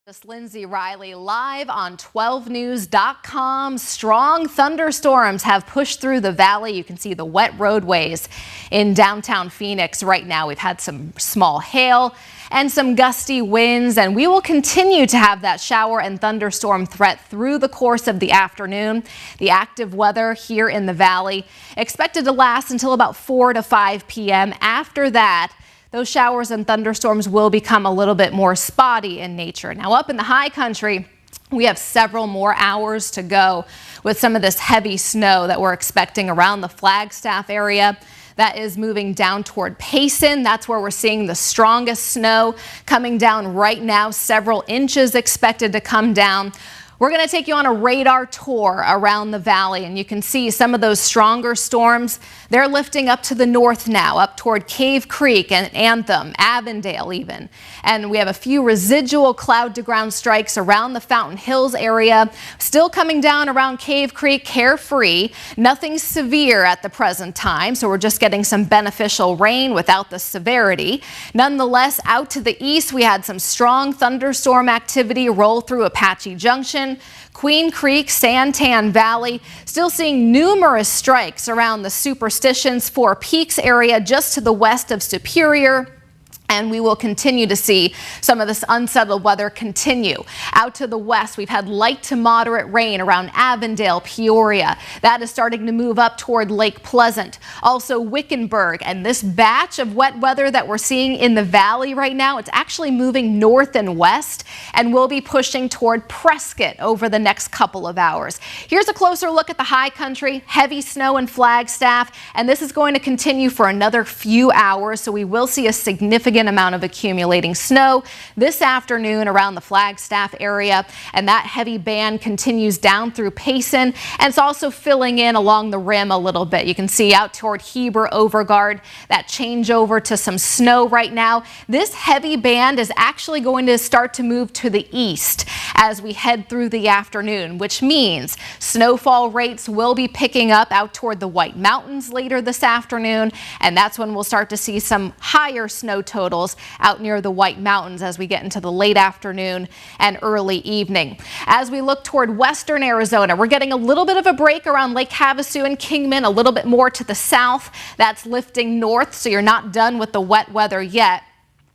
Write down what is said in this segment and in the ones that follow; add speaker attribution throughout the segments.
Speaker 1: This Lindsay Riley live on 12news.com. Strong thunderstorms have pushed through the valley. You can see the wet roadways in downtown Phoenix right now. We've had some small hail and some gusty winds, and we will continue to have that shower and thunderstorm threat through the course of the afternoon. The active weather here in the valley expected to last until about 4 to 5 p.m. After that, those showers and thunderstorms will become a little bit more spotty in nature. Now, up in the high country, we have several more hours to go with some of this heavy snow that we're expecting around the Flagstaff area. That is moving down toward Payson. That's where we're seeing the strongest snow coming down right now. Several inches expected to come down. We're going to take you on a radar tour around the valley, and you can see some of those stronger storms. They're lifting up to the north now, up toward Cave Creek and Anthem, Avondale even. And we have a few residual cloud-to-ground strikes around the Fountain Hills area. Still coming down around Cave Creek, Carefree. Nothing severe at the present time, so we're just getting some beneficial rain without the severity. Nonetheless, out to the east, we had some strong thunderstorm activity roll through Apache Junction, Queen Creek, Santan Valley. Still seeing numerous strikes around the Superstitions, Four Peaks area just to the west of Superior. And we will continue to see some of this unsettled weather continue. Out to the west, we've had light to moderate rain around Avondale, Peoria. That is starting to move up toward Lake Pleasant. Also Wickenburg, and this batch of wet weather that we're seeing in the valley right now, it's actually moving north and west and will be pushing toward Prescott over the next couple of hours. Here's a closer look at the high country. Heavy snow in Flagstaff, and this is going to continue for another few hours, so we will see a significant amount of accumulating snow this afternoon around the Flagstaff area, and that heavy band continues down through Payson, and it's also filling in along the rim a little bit. You can see out toward Heber, Overgard, that changeover to some snow right now. This heavy band is actually going to start to move to the east as we head through the afternoon, which means snowfall rates will be picking up out toward the White Mountains later this afternoon, and that's when we'll start to see some higher snow totals out near the White Mountains as we get into the late afternoon and early evening. As we look toward western Arizona, we're getting a little bit of a break around Lake Havasu and Kingman, a little bit more to the south. That's lifting north, so you're not done with the wet weather yet.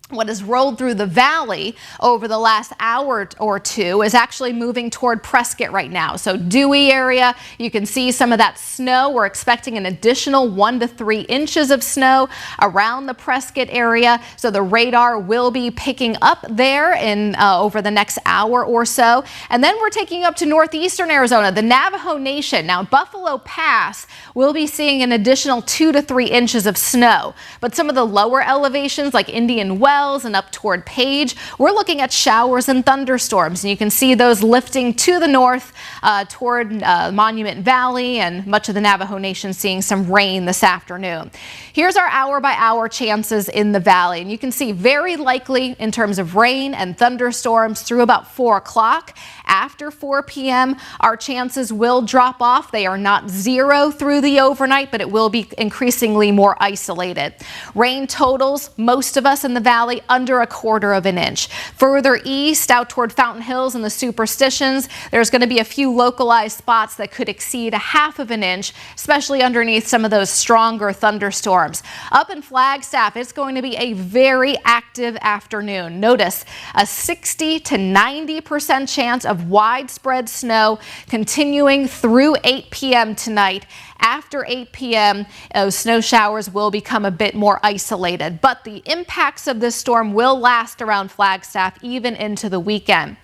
Speaker 1: What has rolled through the valley over the last hour or two is actually moving toward Prescott right now. So Dewey area, you can see some of that snow. We're expecting an additional 1 to 3 inches of snow around the Prescott area. So the radar will be picking up there in over the next hour or so. And then we're taking up to northeastern Arizona, the Navajo Nation. Now Buffalo Pass will be seeing an additional 2 to 3 inches of snow. But some of the lower elevations like Indian Wells and up toward Page, we're looking at showers and thunderstorms, and you can see those lifting to the north toward Monument Valley, and much of the Navajo Nation seeing some rain this afternoon. Here's our hour-by-hour chances in the valley, and you can see very likely in terms of rain and thunderstorms through about 4 o'clock. After 4 p.m., our chances will drop off. They are not zero through the overnight, but it will be increasingly more isolated. Rain totals, most of us in the valley, under 1/4 of an inch. Further east, out toward Fountain Hills and the Superstitions, there's going to be a few localized spots that could exceed 1/2 of an inch, especially underneath some of those stronger thunderstorms. Up in Flagstaff, it's going to be a very active afternoon. Notice a 60 to 90% chance of widespread snow continuing through 8 p.m. tonight. After 8 p.m., those snow showers will become a bit more isolated, but the impacts of this storm will last around Flagstaff even into the weekend.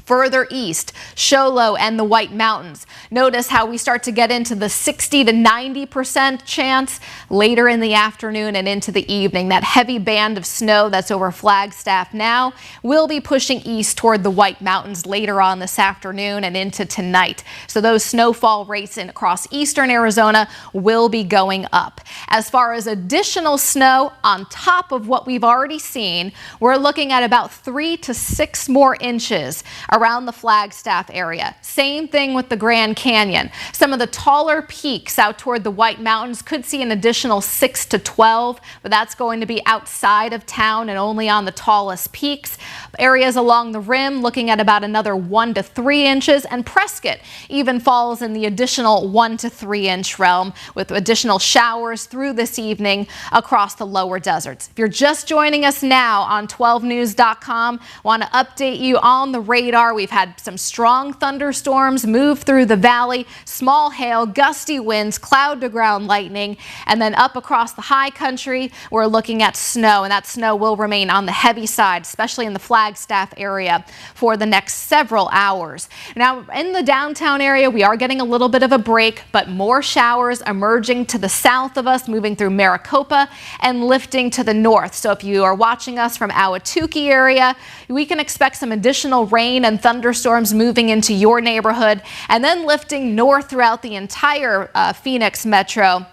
Speaker 1: Further east, Show Low and the White Mountains. Notice how we start to get into the 60 to 90% chance later in the afternoon and into the evening. That heavy band of snow that's over Flagstaff now will be pushing east toward the White Mountains later on this afternoon and into tonight. So those snowfall rates across eastern Arizona will be going up. As far as additional snow on top of what we've already seen, we're looking at about 3 to 6 more inches around the Flagstaff area. Same thing with the Grand Canyon. Some of the taller peaks out toward the White Mountains could see an additional 6 to 12, but that's going to be outside of town and only on the tallest peaks. Areas along the rim looking at about another 1 to 3 inches, and Prescott even falls in the additional 1 to 3 inch realm with additional showers through this evening across the lower deserts. If you're just joining us now on 12news.com, want to update you on the radar. We've had some strong thunderstorms move through the valley, small hail, gusty winds, cloud to ground lightning, and then up across the high country, we're looking at snow, and that snow will remain on the heavy side, especially in the Flagstaff area for the next several hours. Now, in the downtown area, we are getting a little bit of a break, but more showers emerging to the south of us, moving through Maricopa and lifting to the north. So if you are watching us from Ahwatukee area, we can expect some additional rain and thunderstorms moving into your neighborhood and then lifting north throughout the entire Phoenix metro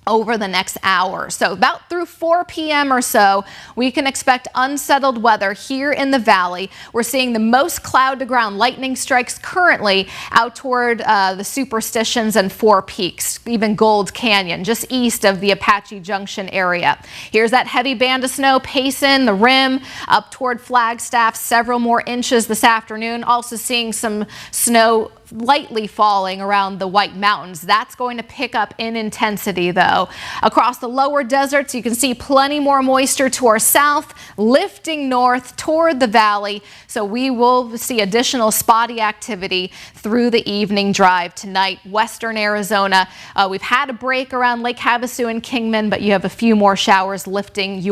Speaker 1: over the next hour. So about through 4 p.m. or so, we can expect unsettled weather here in the valley. We're seeing the most cloud to ground lightning strikes currently out toward the Superstitions and Four Peaks, even Gold Canyon, just east of the Apache Junction area. Here's that heavy band of snow, Payson, the Rim, up toward Flagstaff, several more inches this afternoon. Also seeing some snow lightly falling around the White Mountains. That's going to pick up in intensity, though. Across the lower deserts, you can see plenty more moisture to our south, lifting north toward the valley. So we will see additional spotty activity through the evening drive tonight. Western Arizona, we've had a break around Lake Havasu and Kingman, but you have a few more showers lifting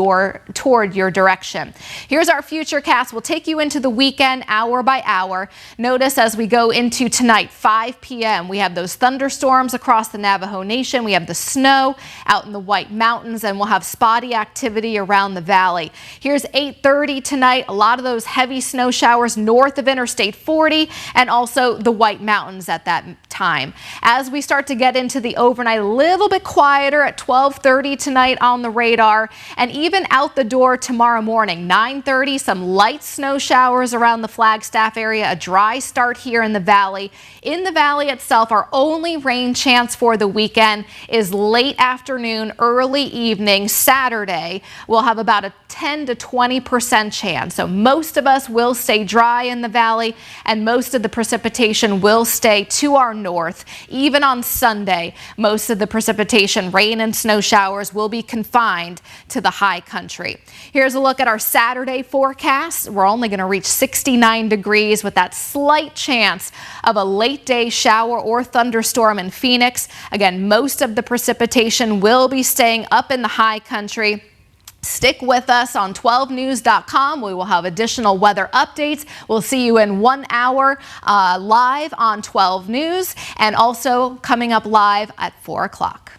Speaker 1: toward your direction. Here's our futurecast. We'll take you into the weekend hour by hour. Notice as we go into tonight, 5 p.m., we have those thunderstorms across the Navajo Nation. We have the snow out in the White Mountains, and we'll have spotty activity around the valley. Here's 8:30 tonight. A lot of those heavy snow showers north of Interstate 40 and also the White Mountains at that time. As we start to get into the overnight, a little bit quieter at 12:30 tonight on the radar, and even out the door tomorrow morning, 9:30, some light snow showers around the Flagstaff area, a dry start here in the valley. In the valley itself, our only rain chance for the weekend is late afternoon, early evening, Saturday. We'll have about a 10 to 20% chance. So most of us will stay dry in the valley, and most of the precipitation will stay to our north. Even on Sunday, most of the precipitation, rain and snow showers will be confined to the high country. Here's a look at our Saturday forecast. We're only going to reach 69 degrees with that slight chance of a late day shower or thunderstorm in Phoenix. Again, most of the precipitation will be staying up in the high country. Stick with us on 12news.com. We will have additional weather updates. We'll see you in 1 hour live on 12 News, and also coming up live at 4 o'clock.